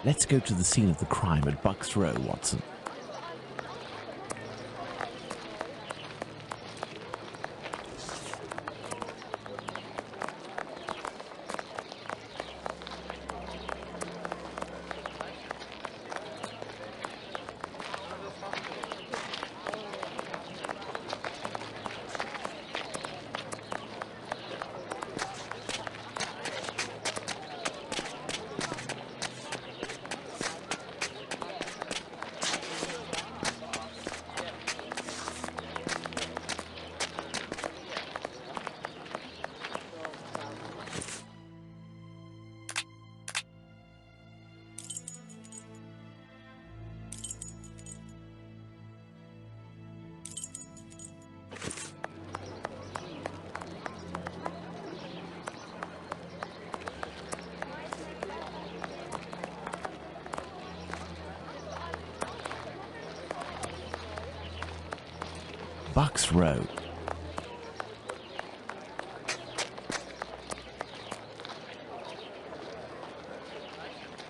Let's go to the scene of the crime at Bucks Row, Watson. Bucks Row.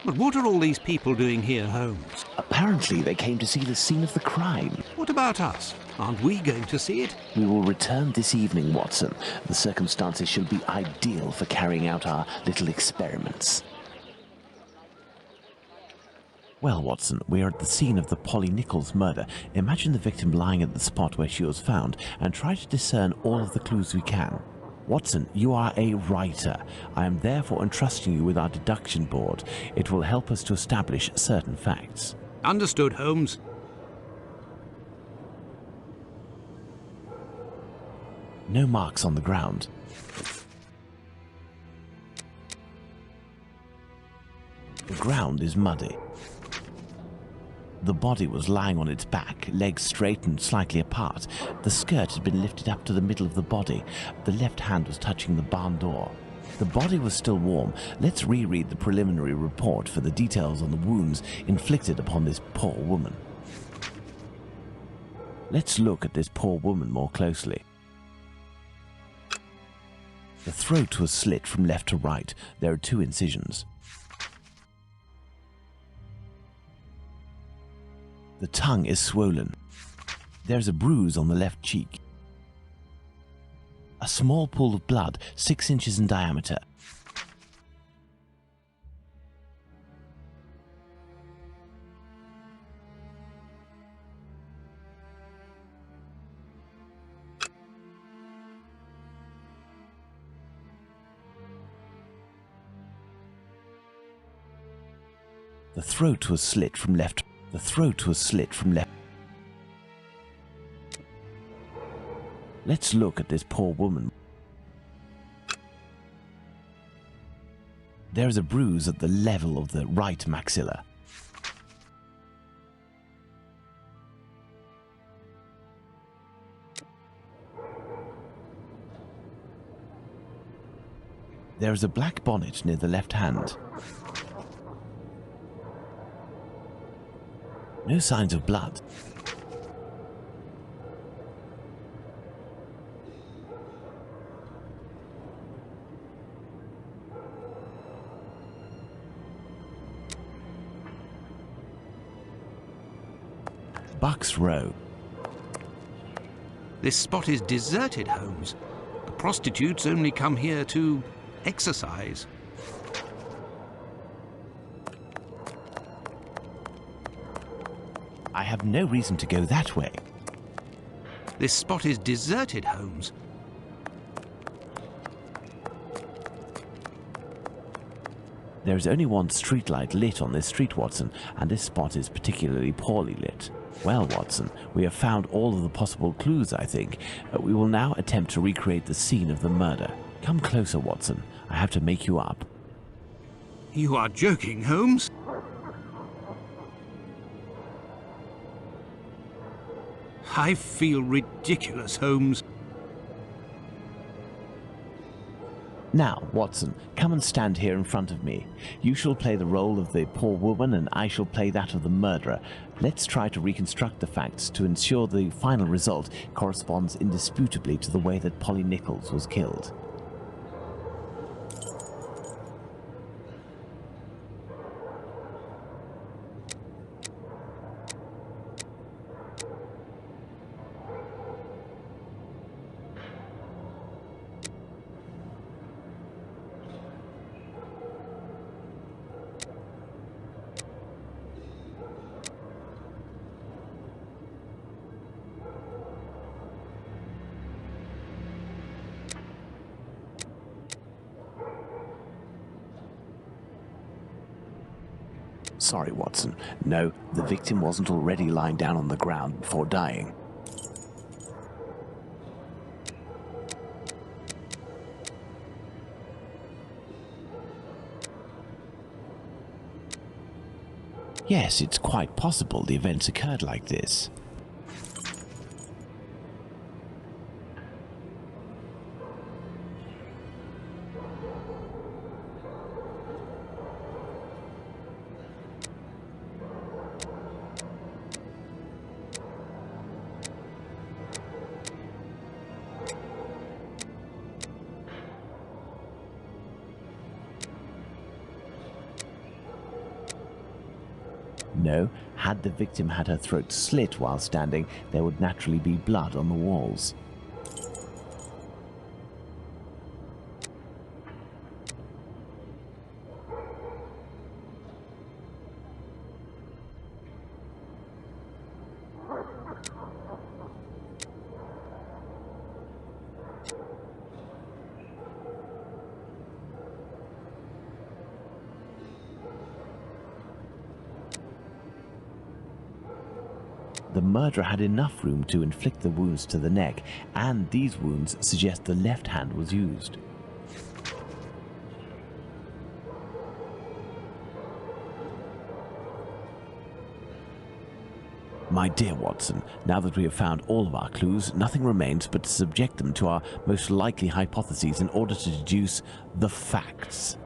But what are all these people doing here, Holmes? Apparently they came to see the scene of the crime. What about us? Aren't we going to see it? We will return this evening, Watson. The circumstances should be ideal for carrying out our little experiments. Well, Watson, we are at the scene of the Polly Nichols murder. Imagine the victim lying at the spot where she was found and try to discern all of the clues we can. Watson, you are a writer. I am therefore entrusting you with our deduction board. It will help us to establish certain facts. Understood, Holmes. No marks on the ground. The ground is muddy. The body was lying on its back, legs straight and slightly apart. The skirt had been lifted up to the middle of the body. The left hand was touching the barn door. The body was still warm. Let's reread the preliminary report for the details on the wounds inflicted upon this poor woman. Let's look at this poor woman more closely. The throat was slit from left to right. There are 2 incisions. The tongue is swollen. There's a bruise on the left cheek. A small pool of blood, 6 inches in diameter. The throat was slit from left. The throat was slit from left. Let's look at this poor woman. There is a bruise at the level of the right maxilla. There is a black bonnet near the left hand. No signs of blood. Bucks Row. This spot is deserted, Holmes. The prostitutes only come here to exercise. I have no reason to go that way. This spot is deserted, Holmes. There is only one streetlight lit on this street, Watson, and this spot is particularly poorly lit. Well, Watson, we have found all of the possible clues, I think. We will now attempt to recreate the scene of the murder. Come closer, Watson. I have to make you up. You are joking, Holmes? I feel ridiculous, Holmes. Now, Watson, come and stand here in front of me. You shall play the role of the poor woman and I shall play that of the murderer. Let's try to reconstruct the facts to ensure the final result corresponds indisputably to the way that Polly Nichols was killed. Sorry, Watson. No, the victim wasn't already lying down on the ground before dying. Yes, it's quite possible the events occurred like this. No, had the victim had her throat slit while standing, there would naturally be blood on the walls. The murderer had enough room to inflict the wounds to the neck, and these wounds suggest the left hand was used. My dear Watson, now that we have found all of our clues, nothing remains but to subject them to our most likely hypotheses in order to deduce the facts.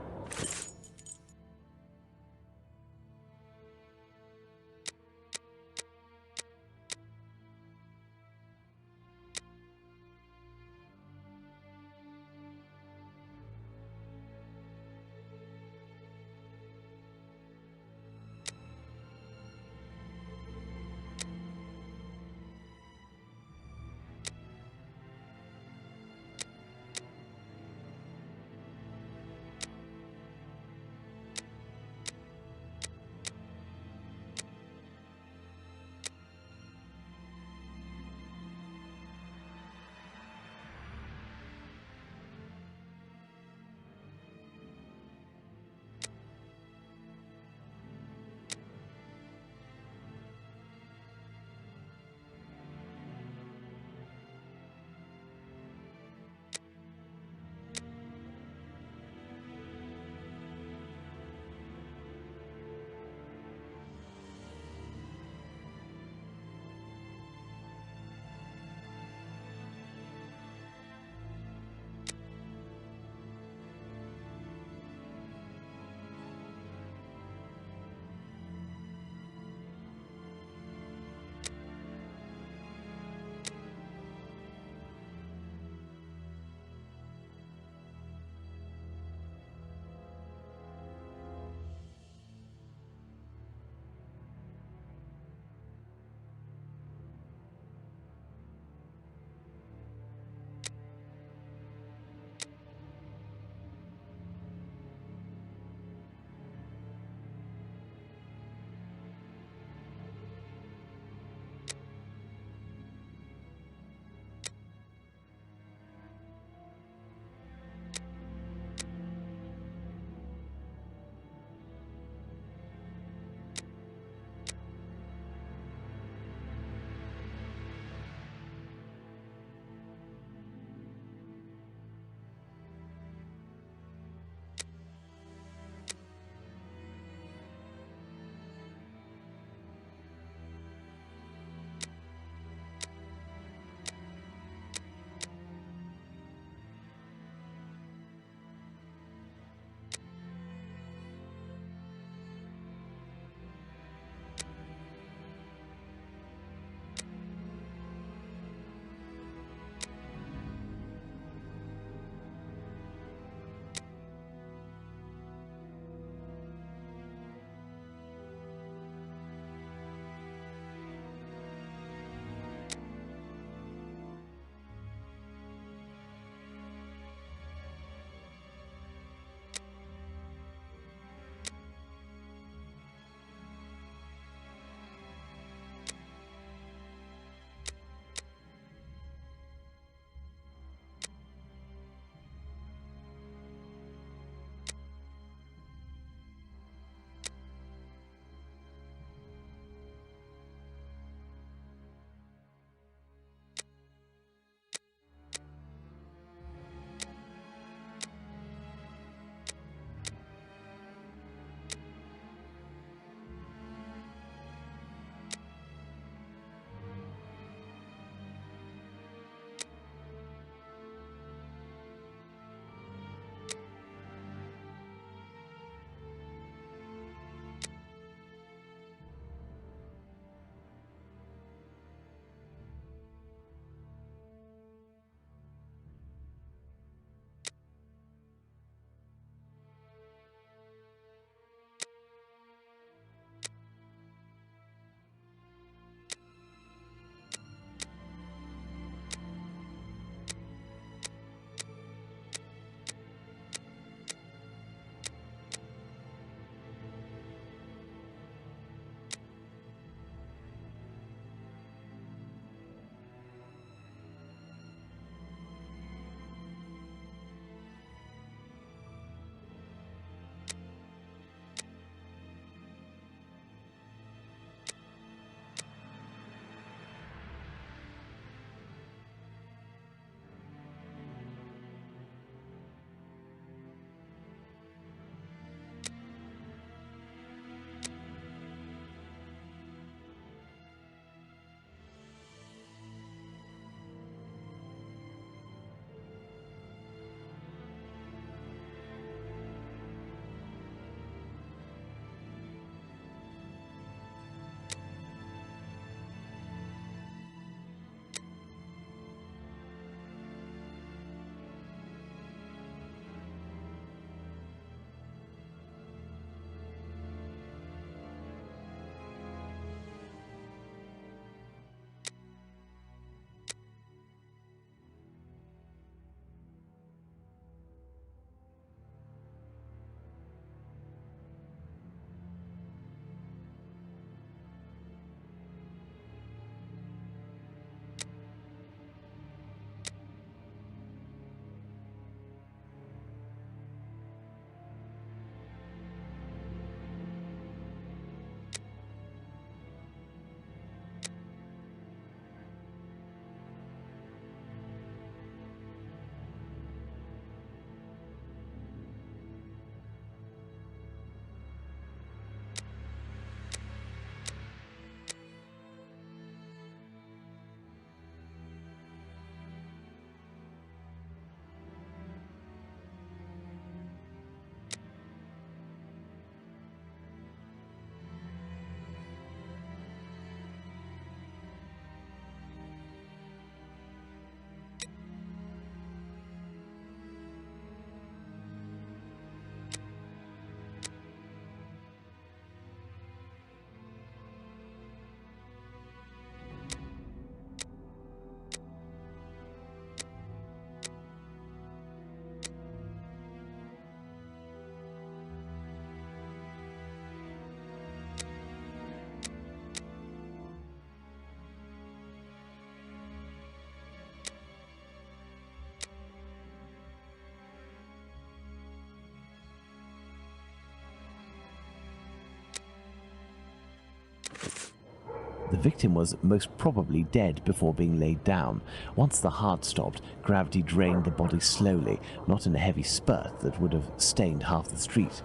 The victim was most probably dead before being laid down. Once the heart stopped, gravity drained the body slowly, not in a heavy spurt that would have stained half the street.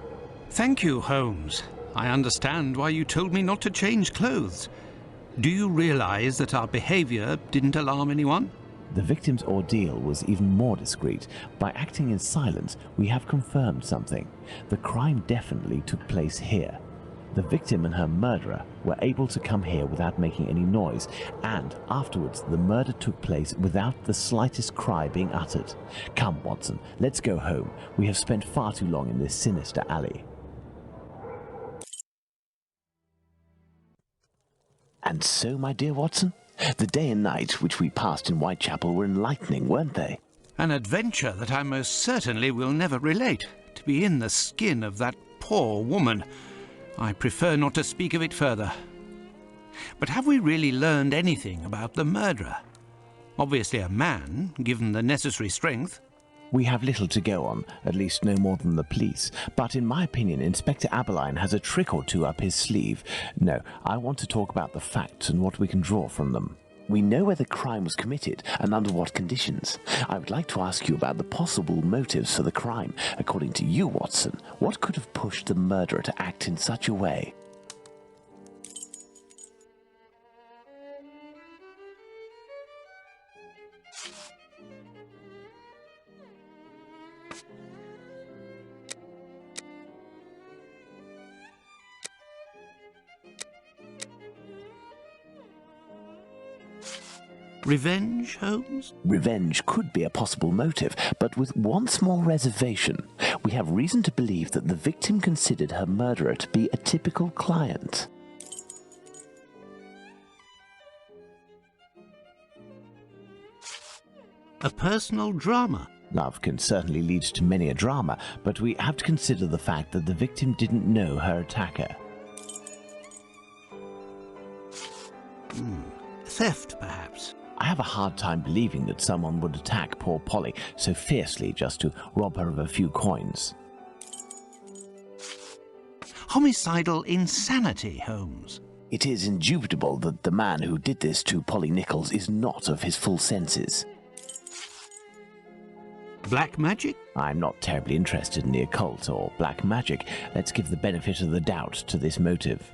Thank you, Holmes. I understand why you told me not to change clothes. Do you realize that our behavior didn't alarm anyone? The victim's ordeal was even more discreet. By acting in silence, we have confirmed something. The crime definitely took place here. The victim and her murderer were able to come here without making any noise, and afterwards the murder took place without the slightest cry being uttered. Come, Watson, let's go home. We have spent far too long in this sinister alley. And so, my dear Watson, the day and night which we passed in Whitechapel were enlightening, weren't they? An adventure that I most certainly will never relate. To be in the skin of that poor woman. I prefer not to speak of it further. But have we really learned anything about the murderer? Obviously a man, given the necessary strength. We have little to go on, at least no more than the police. But in my opinion, Inspector Aberline has a trick or two up his sleeve. No, I want to talk about the facts and what we can draw from them. We know where the crime was committed and under what conditions. I would like to ask you about the possible motives for the crime. According to you, Watson, what could have pushed the murderer to act in such a way? Revenge, Holmes? Revenge could be a possible motive, but with one small reservation. We have reason to believe that the victim considered her murderer to be a typical client. A personal drama. Love can certainly lead to many a drama, but we have to consider the fact that the victim didn't know her attacker. Theft, perhaps. I have a hard time believing that someone would attack poor Polly so fiercely just to rob her of a few coins. Homicidal insanity, Holmes. It is indubitable that the man who did this to Polly Nichols is not of his full senses. Black magic? I'm not terribly interested in the occult or black magic. Let's give the benefit of the doubt to this motive.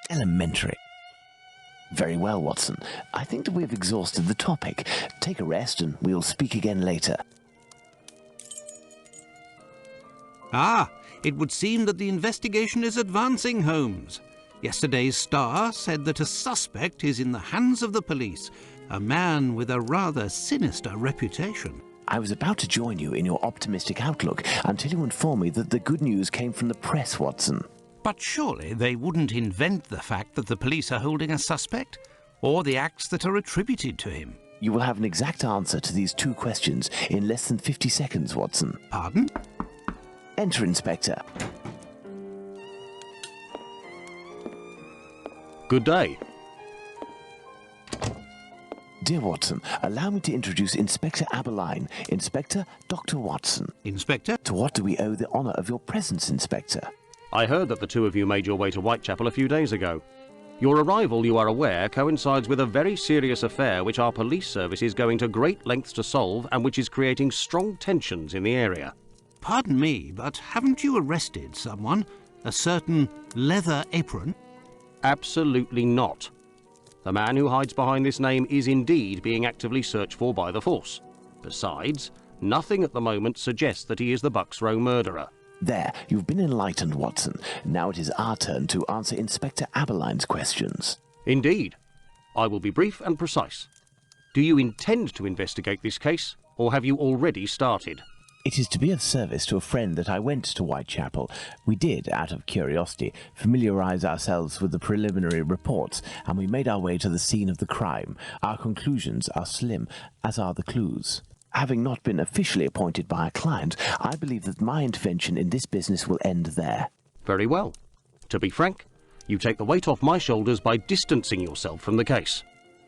Elementary. Very well, Watson. I think that we've exhausted the topic. Take a rest and we'll speak again later. Ah, it would seem that the investigation is advancing, Holmes. Yesterday's Star said that a suspect is in the hands of the police, a man with a rather sinister reputation. I was about to join you in your optimistic outlook until you informed me that the good news came from the press, Watson. But surely they wouldn't invent the fact that the police are holding a suspect, or the acts that are attributed to him. You will have an exact answer to these two questions in less than 50 seconds, Watson. Pardon? Enter, Inspector. Good day. Dear Watson, allow me to introduce Inspector Aberline, Inspector Dr. Watson. Inspector? To what do we owe the honour of your presence, Inspector? I heard that the two of you made your way to Whitechapel a few days ago. Your arrival, you are aware, coincides with a very serious affair which our police service is going to great lengths to solve and which is creating strong tensions in the area. Pardon me, but haven't you arrested someone? A certain Leather Apron? Absolutely not. The man who hides behind this name is indeed being actively searched for by the force. Besides, nothing at the moment suggests that he is the Bucks Row murderer. There, you've been enlightened, Watson. Now it is our turn to answer Inspector Aberline's questions. Indeed. I will be brief and precise. Do you intend to investigate this case, or have you already started? It is to be of service to a friend that I went to Whitechapel. We did, out of curiosity, familiarise ourselves with the preliminary reports, and we made our way to the scene of the crime. Our conclusions are slim, as are the clues. Having not been officially appointed by a client, I believe that my intervention in this business will end there. Very well. To be frank, you take the weight off my shoulders by distancing yourself from the case.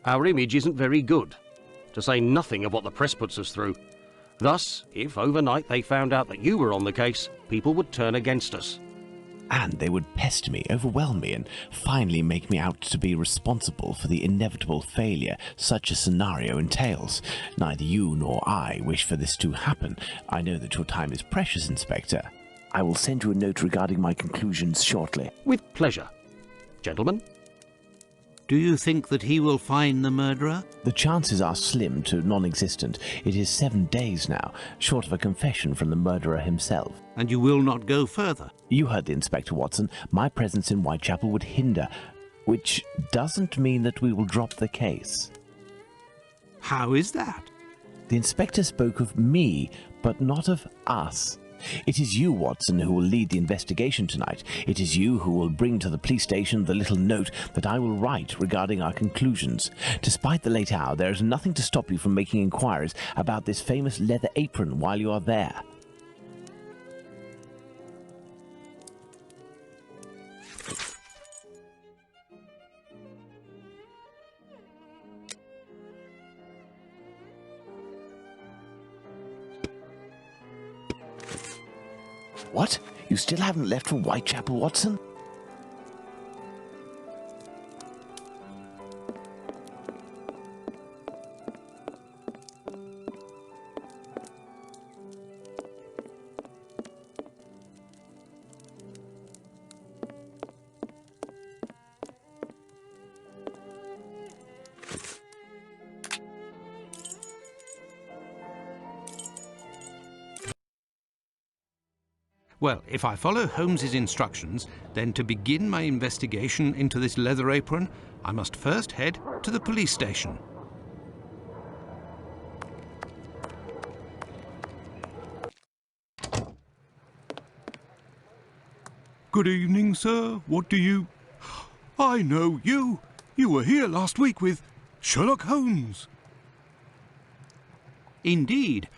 Our image isn't very good, to say nothing of what the press puts us through. Thus, if overnight they found out that you were on the case, people would turn against us. And they would pester me, overwhelm me, and finally make me out to be responsible for the inevitable failure such a scenario entails. Neither you nor I wish for this to happen. I know that your time is precious, Inspector. I will send you a note regarding my conclusions shortly. With pleasure. Gentlemen? Do you think that he will find the murderer? The chances are slim to non-existent. It is 7 days now, short of a confession from the murderer himself. And you will not go further? You heard the Inspector, Watson. My presence in Whitechapel would hinder, which doesn't mean that we will drop the case. How is that? The Inspector spoke of me, but not of us. It is you, Watson, who will lead the investigation tonight. It is you who will bring to the police station the little note that I will write regarding our conclusions. Despite the late hour, there is nothing to stop you from making inquiries about this famous leather apron while you are there. What? You still haven't left for Whitechapel, Watson? Well, if I follow Holmes's instructions, then to begin my investigation into this leather apron, I must first head to the police station. Good evening, sir. What do you... I know you. You were here last week with Sherlock Holmes. Indeed.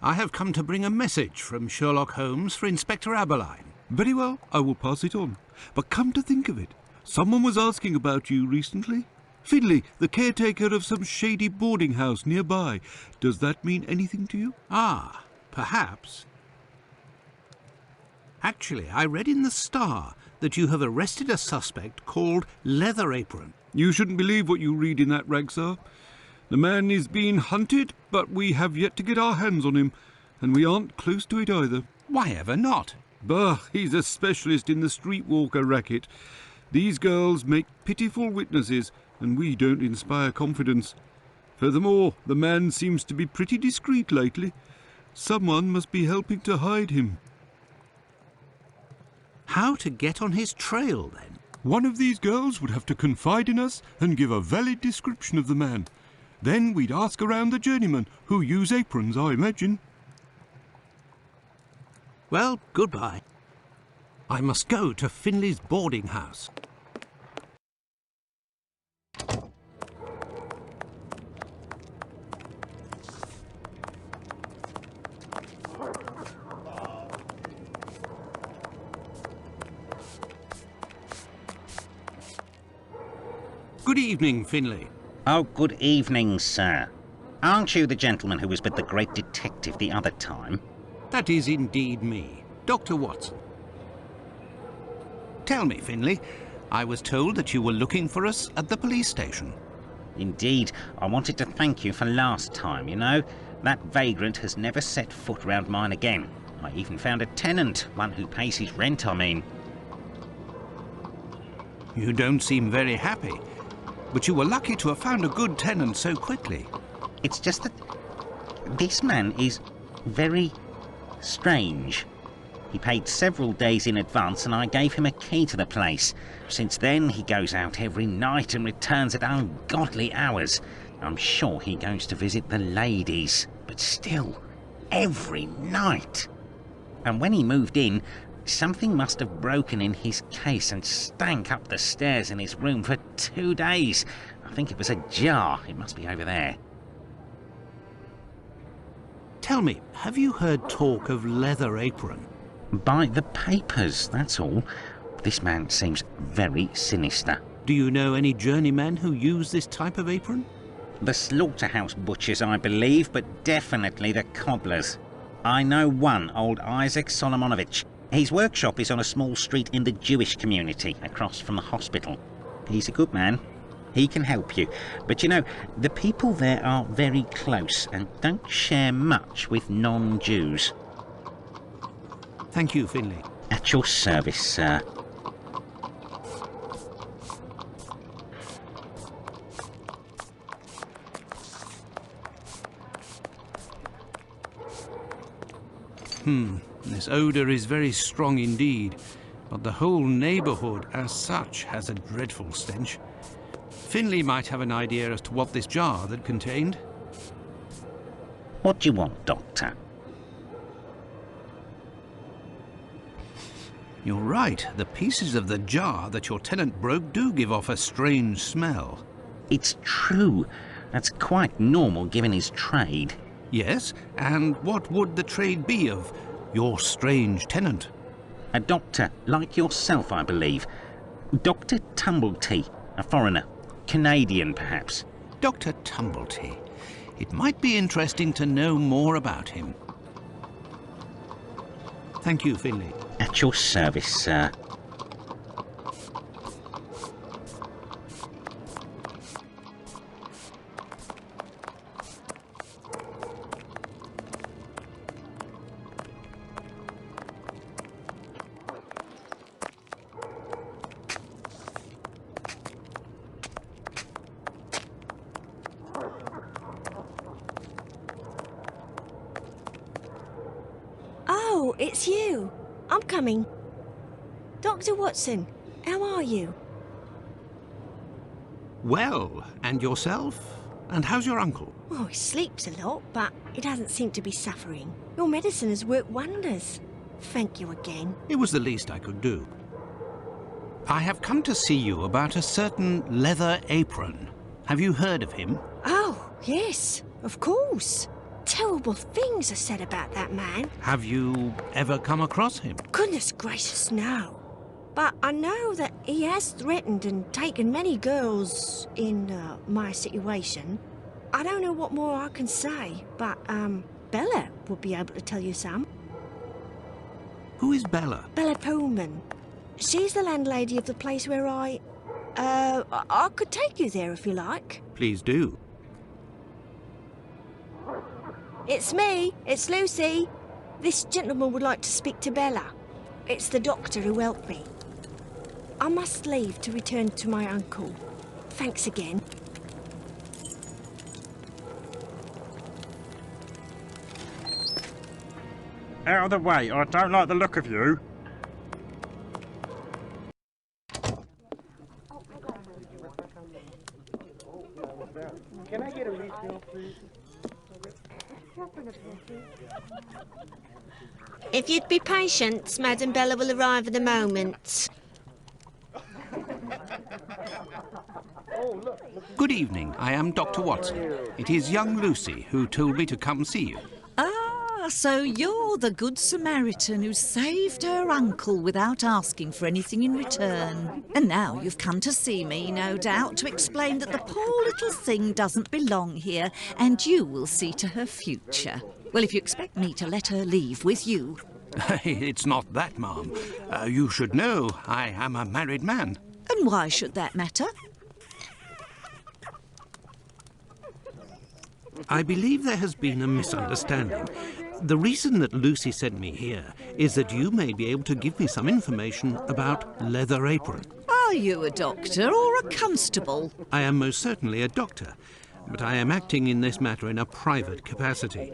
I have come to bring a message from Sherlock Holmes for Inspector Aberline. Very well, I will pass it on. But come to think of it, someone was asking about you recently. Finley, the caretaker of some shady boarding house nearby. Does that mean anything to you? Ah, perhaps. Actually, I read in the Star that you have arrested a suspect called Leather Apron. You shouldn't believe what you read in that rag, sir. The man is being hunted, but we have yet to get our hands on him, and we aren't close to it either. Why ever not? Bah, he's a specialist in the streetwalker racket. These girls make pitiful witnesses, and we don't inspire confidence. Furthermore, the man seems to be pretty discreet lately. Someone must be helping to hide him. How to get on his trail, then? One of these girls would have to confide in us and give a valid description of the man. Then we'd ask around the journeymen, who use aprons, I imagine. Well, goodbye. I must go to Finley's boarding house. Good evening, Finley. Oh, good evening, sir. Aren't you the gentleman who was with the great detective the other time? That is indeed me, Dr. Watson. Tell me, Finley, I was told that you were looking for us at the police station. Indeed, I wanted to thank you for last time, you know. That vagrant has never set foot round mine again. I even found a tenant, one who pays his rent, I mean. You don't seem very happy, but you were lucky to have found a good tenant so quickly. It's just that this man is very strange. He paid several days in advance and I gave him a key to the place. Since then, he goes out every night and returns at ungodly hours. I'm sure he goes to visit the ladies, but still, every night. And when he moved in, something must have broken in his case and stank up the stairs in his room for 2 days. I think it was a jar. It must be over there. Tell me, have you heard talk of Leather Apron? By the papers, that's all. This man seems very sinister. Do you know any journeymen who use this type of apron? The slaughterhouse butchers, I believe, but definitely the cobblers. I know one, old Isaac Solomonovich. His workshop is on a small street in the Jewish community, across from the hospital. He's a good man. He can help you. But you know, the people there are very close and don't share much with non-Jews. Thank you, Finley. At your service, sir. This odour is very strong indeed, but the whole neighbourhood as such has a dreadful stench. Finley might have an idea as to what this jar that contained. What do you want, Doctor? You're right, the pieces of the jar that your tenant broke do give off a strange smell. It's true. That's quite normal given his trade. Yes, and what would the trade be of your strange tenant? A doctor, like yourself, I believe. Dr. Tumblety, a foreigner. Canadian, perhaps. Dr. Tumblety. It might be interesting to know more about him. Thank you, Finley. At your service, sir. Oh, it's you. I'm coming. Dr. Watson, how are you? Well, and yourself? And how's your uncle? Oh, he sleeps a lot, but he doesn't seem to be suffering. Your medicine has worked wonders. Thank you again. It was the least I could do. I have come to see you about a certain leather apron. Have you heard of him? Oh, yes, of course. Terrible things are said about that man. Have you ever come across him? Goodness gracious, no. But I know that he has threatened and taken many girls in my situation. I don't know what more I can say, but Bella will be able to tell you some. Who is Bella? Bella Pullman. She's the landlady of the place where I could take you there if you like. Please do. It's me. It's Lucy. This gentleman would like to speak to Bella. It's the doctor who helped me. I must leave to return to my uncle. Thanks again. Out of the way, I don't like the look of you. Can I get a refill, please? If you'd be patient, Madam Bella will arrive in a moment. Good evening. I am Dr. Watson. It is young Lucy who told me to come see you. Ah, so you're the Good Samaritan who saved her uncle without asking for anything in return. And now you've come to see me, no doubt, to explain that the poor little thing doesn't belong here, and you will see to her future. Well, if you expect me to let her leave with you... It's not that, ma'am. You should know I am a married man. And why should that matter? I believe there has been a misunderstanding. The reason that Lucy sent me here is that you may be able to give me some information about Leather Apron. Are you a doctor or a constable? I am most certainly a doctor, but I am acting in this matter in a private capacity,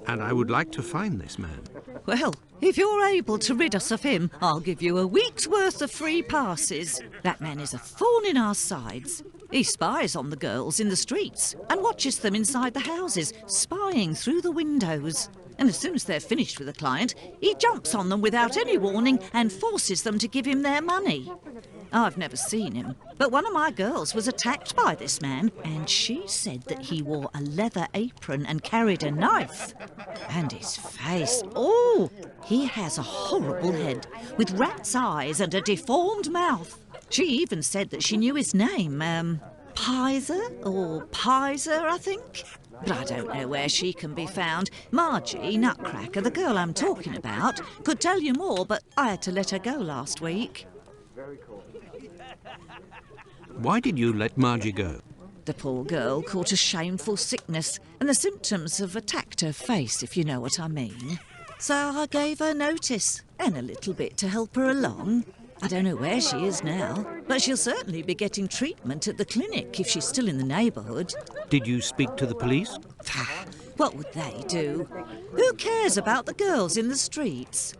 and I would like to find this man. Well, if you're able to rid us of him, I'll give you a week's worth of free passes. That man is a thorn in our sides. He spies on the girls in the streets and watches them inside the houses, spying through the windows. And as soon as they're finished with a client, he jumps on them without any warning and forces them to give him their money. I've never seen him, but one of my girls was attacked by this man, and she said that he wore a leather apron and carried a knife. And his face, oh, he has a horrible head, with rat's eyes and a deformed mouth. She even said that she knew his name, Pizer, or Pizer, I think. but I don't know where she can be found. Margie, Nutcracker, the girl I'm talking about, could tell you more, but I had to let her go last week. Why did you let Margie go? The poor girl caught a shameful sickness, and the symptoms have attacked her face, if you know what I mean. So I gave her notice, and a little bit to help her along. I don't know where she is now, but she'll certainly be getting treatment at the clinic if she's still in the neighbourhood. Did you speak to the police? What would they do? Who cares about the girls in the streets?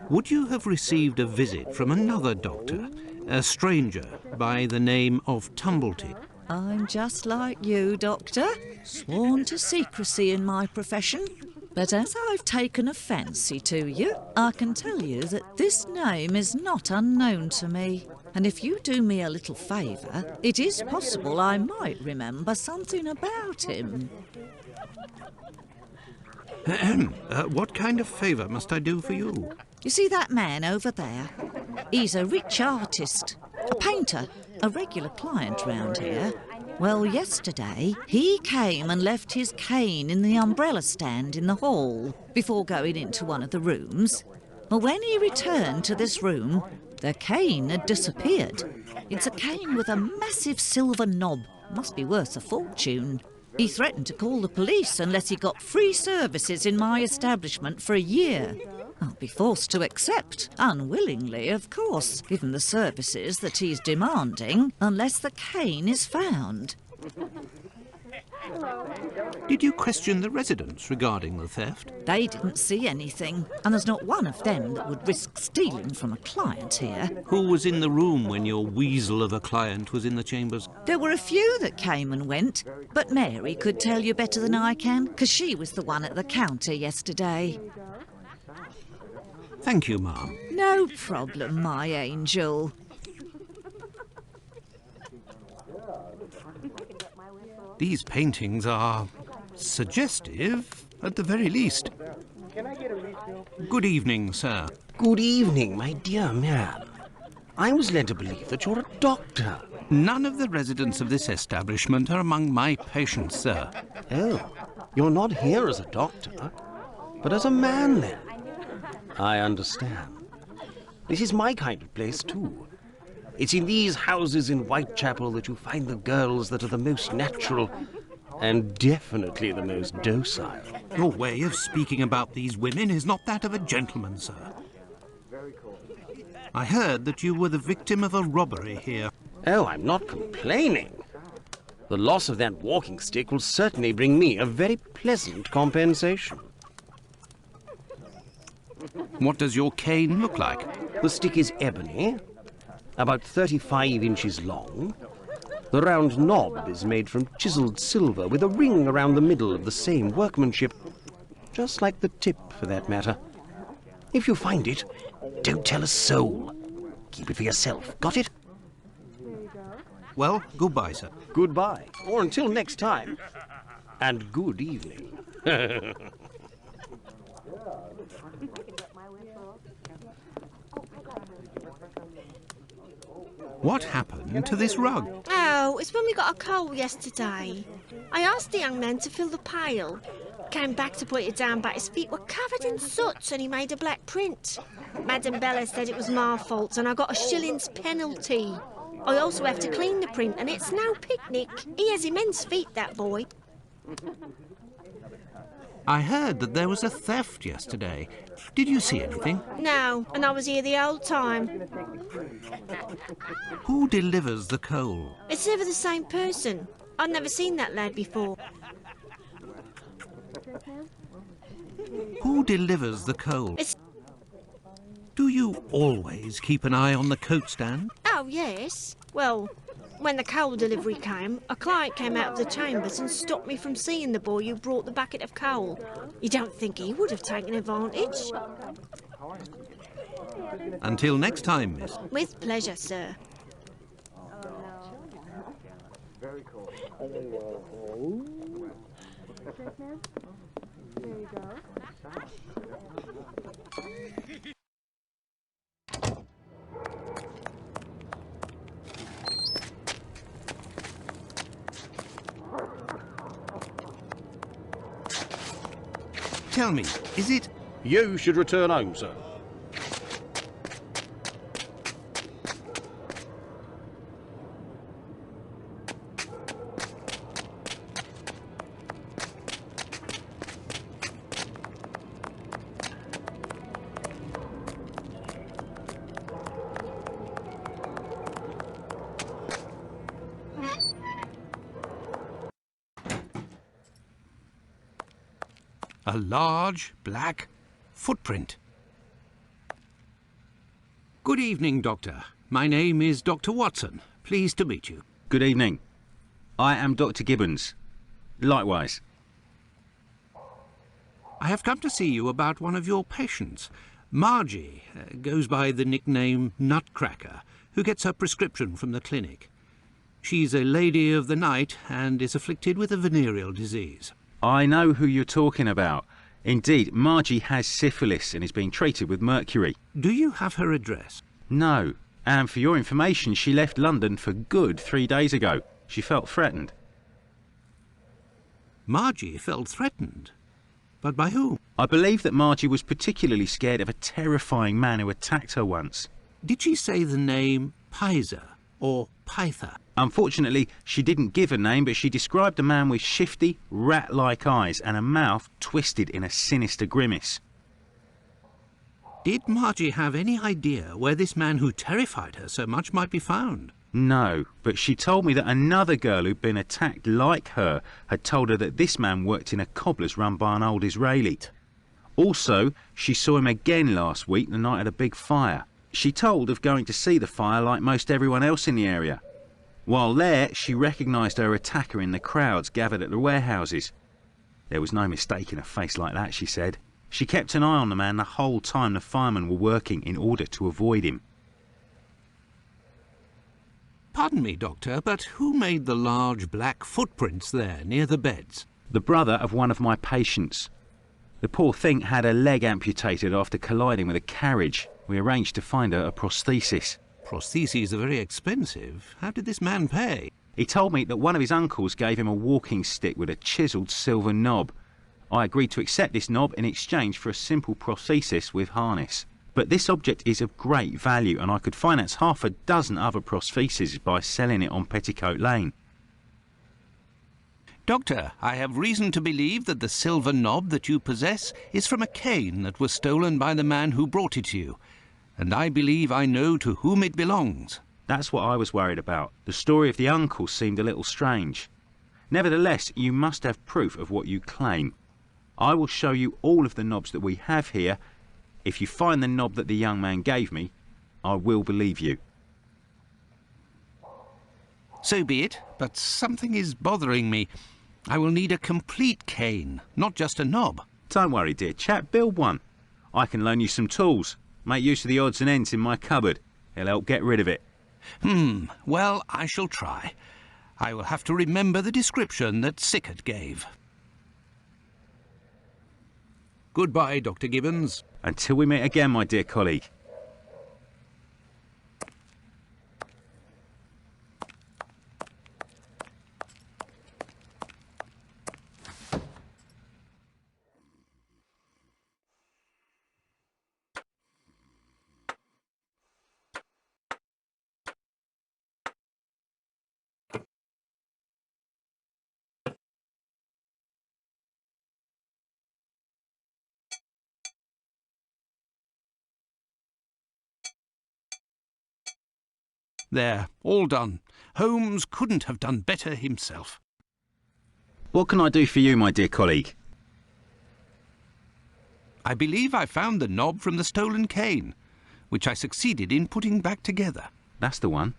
Would you have received a visit from another doctor, a stranger by the name of Tumbleton? I'm just like you, Doctor, sworn to secrecy in my profession. But as I've taken a fancy to you, I can tell you that this name is not unknown to me. And if you do me a little favour, it is possible I might remember something about him. What kind of favour must I do for you? You see that man over there? He's a rich artist, a painter, a regular client round here. Well, yesterday, he came and left his cane in the umbrella stand in the hall before going into one of the rooms. Well, when he returned to this room, the cane had disappeared. It's a cane with a massive silver knob. Must be worth a fortune. He threatened to call the police unless he got free services in my establishment for a year. I'll be forced to accept, unwillingly, of course, given the services that he's demanding, unless the cane is found. Did you question the residents regarding the theft? They didn't see anything, and there's not one of them that would risk stealing from a client here. Who was in the room when your weasel of a client was in the chambers? There were a few that came and went, but Mary could tell you better than I can, because she was the one at the counter yesterday. Thank you, ma'am. No problem, my angel. These paintings are suggestive, at the very least. Good evening, sir. Good evening, my dear man. I was led to believe that you're a doctor. None of the residents of this establishment are among my patients, sir. Oh, you're not here as a doctor, but as a man, then. I understand. This is my kind of place, too. It's in these houses in Whitechapel that you find the girls that are the most natural and definitely the most docile. Your way of speaking about these women is not that of a gentleman, sir. I heard that you were the victim of a robbery here. Oh, I'm not complaining. The loss of that walking stick will certainly bring me a very pleasant compensation. What does your cane look like? The stick is ebony, about 35 inches long. The round knob is made from chiseled silver with a ring around the middle of the same workmanship, just like the tip, for that matter. If you find it, don't tell a soul. Keep it for yourself. Got it? Well, goodbye, sir. Goodbye, or until next time. And good evening. What happened to this rug? Oh, it's when we got a coal yesterday. I asked the young man to fill the pail. Came back to put it down, but his feet were covered in soot and he made a black print. Madam Bella said it was my fault and I got a shilling's penalty. I also have to clean the print and it's no picnic. He has immense feet, that boy. I heard that there was a theft yesterday. Did you see anything? No, and I was here the whole time. Who delivers the coal? It's never the same person. I've never seen that lad before. Who delivers the coal? Do you always keep an eye on the coat stand? Oh, yes. Well, when the coal delivery came, a client came out of the chambers and stopped me from seeing the boy who brought the bucket of coal. You don't think he would have taken advantage? Until next time, miss. With pleasure, sir. Very cool. There you go. tell me, is it... You should return home, sir. A large, black footprint. Good evening, Doctor. My name is Dr. Watson. Pleased to meet you. Good evening. I am Dr. Gibbons. Likewise. I have come to see you about one of your patients. Margie goes by the nickname Nutcracker, who gets her prescription from the clinic. She's a lady of the night and is afflicted with a venereal disease. I know who you're talking about. Indeed, Margie has syphilis and is being treated with mercury. Do you have her address? No. And for your information, she left London for good 3 days ago. She felt threatened. Margie felt threatened? But by whom? I believe that Margie was particularly scared of a terrifying man who attacked her once. Did she say the name Pizer or Pyther? Unfortunately, she didn't give a name, but she described a man with shifty, rat-like eyes and a mouth twisted in a sinister grimace. Did Margie have any idea where this man who terrified her so much might be found? No, but she told me that another girl who'd been attacked like her had told her that this man worked in a cobbler's run by an old Israeli. Also, she saw him again last week, the night of a big fire. She told of going to see the fire like most everyone else in the area. While there, she recognised her attacker in the crowds gathered at the warehouses. There was no mistaking a face like that, she said. She kept an eye on the man the whole time the firemen were working in order to avoid him. Pardon me, Doctor, but who made the large black footprints there near the beds? The brother of one of my patients. The poor thing had her leg amputated after colliding with a carriage. We arranged to find her a prosthesis. Prostheses are very expensive. How did this man pay? He told me that one of his uncles gave him a walking stick with a chiselled silver knob. I agreed to accept this knob in exchange for a simple prosthesis with harness. But this object is of great value, and I could finance half a dozen other prostheses by selling it on Petticoat Lane. Doctor, I have reason to believe that the silver knob that you possess is from a cane that was stolen by the man who brought it to you. And I believe I know to whom it belongs. That's what I was worried about. The story of the uncle seemed a little strange. Nevertheless, you must have proof of what you claim. I will show you all of the knobs that we have here. If you find the knob that the young man gave me, I will believe you. So be it, but something is bothering me. I will need a complete cane, not just a knob. Don't worry, dear chap, build one. I can loan you some tools. Make use of the odds and ends in my cupboard. It'll help get rid of it. Well, I shall try. I will have to remember the description that Sickert gave. Goodbye, Dr. Gibbons. Until we meet again, my dear colleague. There, all done. Holmes couldn't have done better himself. What can I do for you, my dear colleague? I believe I found the knob from the stolen cane, which I succeeded in putting back together. That's the one.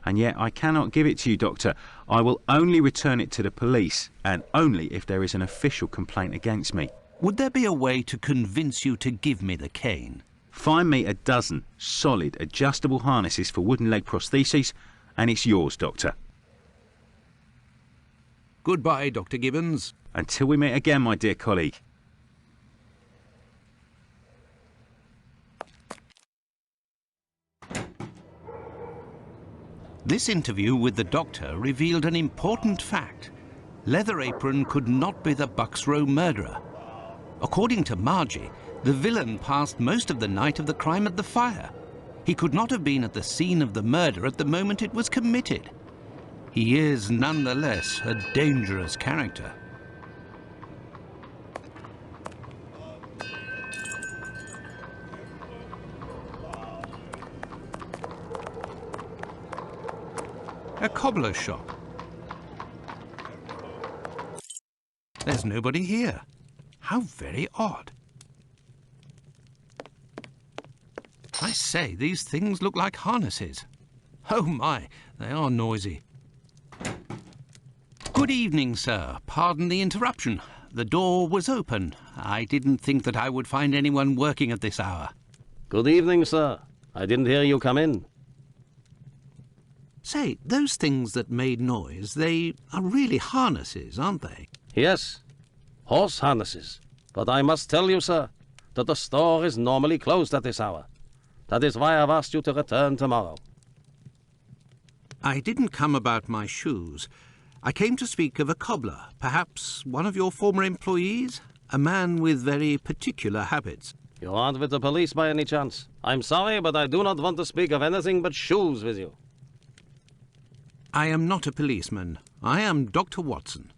And yet I cannot give it to you, Doctor. I will only return it to the police, and only if there is an official complaint against me. Would there be a way to convince you to give me the cane? Find me a dozen solid adjustable harnesses for wooden leg prostheses, and it's yours, Doctor. Goodbye, Dr. Gibbons. Until we meet again, my dear colleague. This interview with the doctor revealed an important fact. Leather Apron could not be the Bucks Row murderer. According to Margie, the villain passed most of the night of the crime at the fire. He could not have been at the scene of the murder at the moment it was committed. He is nonetheless a dangerous character. A cobbler's shop. There's nobody here. How very odd. I say, these things look like harnesses. Oh my, they are noisy. Good evening, sir. Pardon the interruption. The door was open. I didn't think that I would find anyone working at this hour. Good evening, sir. I didn't hear you come in. Say, those things that made noise, they are really harnesses, aren't they? Yes, horse harnesses. But I must tell you, sir, that the store is normally closed at this hour. That is why I've asked you to return tomorrow. I didn't come about my shoes. I came to speak of a cobbler, perhaps one of your former employees? A man with very particular habits. You aren't with the police by any chance? I'm sorry, but I do not want to speak of anything but shoes with you. I am not a policeman. I am Dr. Watson.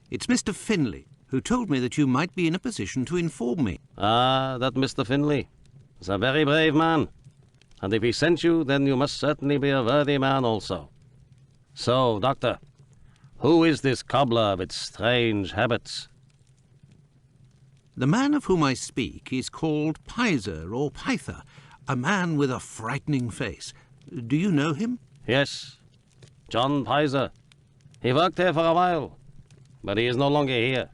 It's Mr. Finlay, who told me that you might be in a position to inform me. Ah, that Mr. Finlay is a very brave man. And if he sent you, then you must certainly be a worthy man also. So, Doctor, who is this cobbler with strange habits? The man of whom I speak is called Pizer or Pyther, a man with a frightening face. Do you know him? Yes, John Pizer. He worked here for a while, but he is no longer here.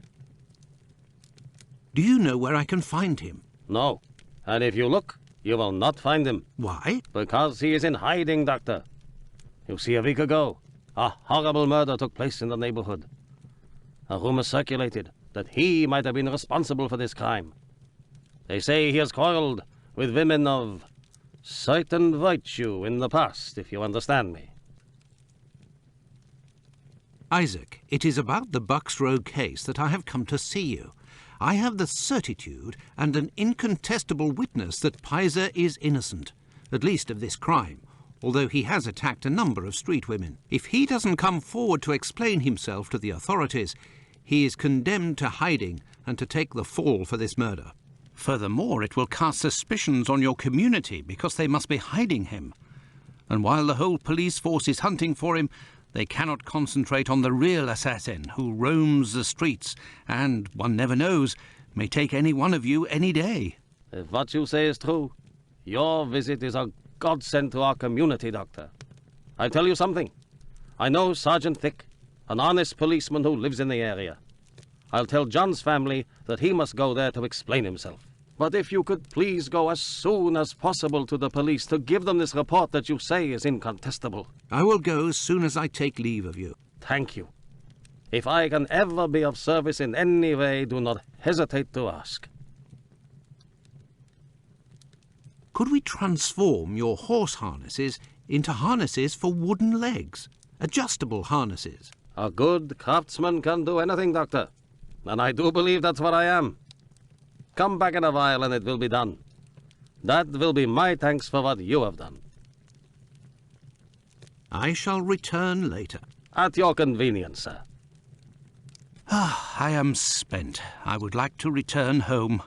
Do you know where I can find him? No, and if you look, you will not find him. Why? Because he is in hiding, Doctor. You see, a week ago, a horrible murder took place in the neighborhood. A rumor circulated that he might have been responsible for this crime. They say he has quarreled with women of certain virtue in the past, if you understand me. Isaac, it is about the Bucks Road case that I have come to see you. I have the certitude and an incontestable witness that Pizer is innocent, at least of this crime, although he has attacked a number of street women. If he doesn't come forward to explain himself to the authorities, he is condemned to hiding and to take the fall for this murder. Furthermore, it will cast suspicions on your community because they must be hiding him. And while the whole police force is hunting for him, they cannot concentrate on the real assassin who roams the streets and, one never knows, may take any one of you any day. If what you say is true, your visit is a godsend to our community, Doctor. I tell you something. I know Sergeant Thick, an honest policeman who lives in the area. I'll tell John's family that he must go there to explain himself. But if you could please go as soon as possible to the police to give them this report that you say is incontestable. I will go as soon as I take leave of you. Thank you. If I can ever be of service in any way, do not hesitate to ask. Could we transform your horse harnesses into harnesses for wooden legs? Adjustable harnesses? A good craftsman can do anything, Doctor. And I do believe that's what I am. Come back in a while and it will be done. That will be my thanks for what you have done. I shall return later. At your convenience, sir. I am spent. I would like to return home,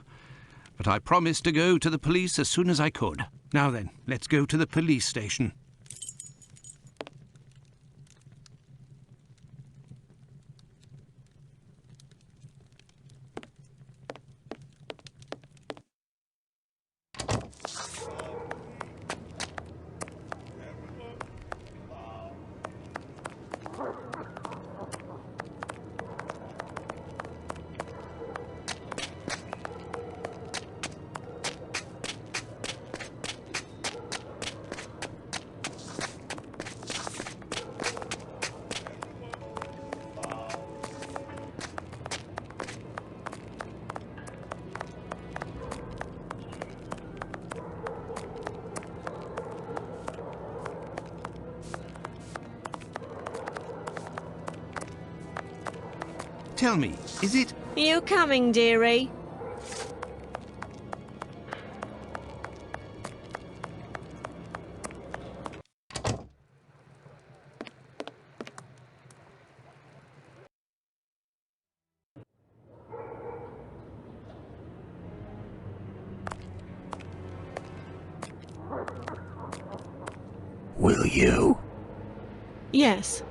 but I promised to go to the police as soon as I could. Now then, let's go to the police station. Tell me, is it... You coming, dearie? Will you? Yes.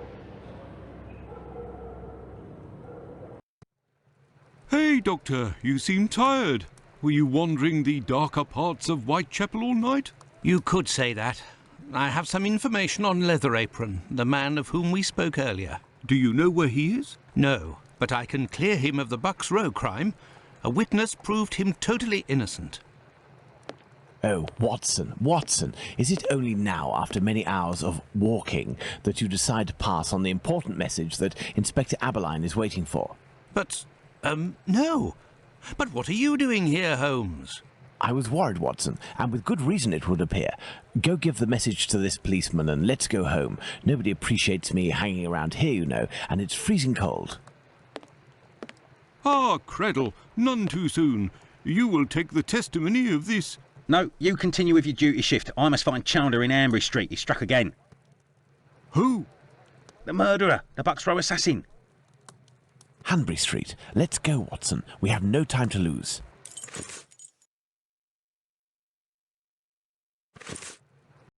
Hey, Doctor, you seem tired. Were you wandering the darker parts of Whitechapel all night? You could say that. I have some information on Leatherapron, the man of whom we spoke earlier. Do you know where he is? No, but I can clear him of the Bucks Row crime. A witness proved him totally innocent. Oh, Watson, Watson, is it only now, after many hours of walking, that you decide to pass on the important message that Inspector Aberline is waiting for? But, no. But what are you doing here, Holmes? I was worried, Watson, and with good reason it would appear. Go give the message to this policeman and let's go home. Nobody appreciates me hanging around here, you know, and it's freezing cold. Ah, Creddle, none too soon. You will take the testimony of this. No, you continue with your duty shift. I must find Chandler in Ambury Street. He struck again. Who? The murderer, the Bucks Row assassin. Hanbury Street. Let's go, Watson. We have no time to lose.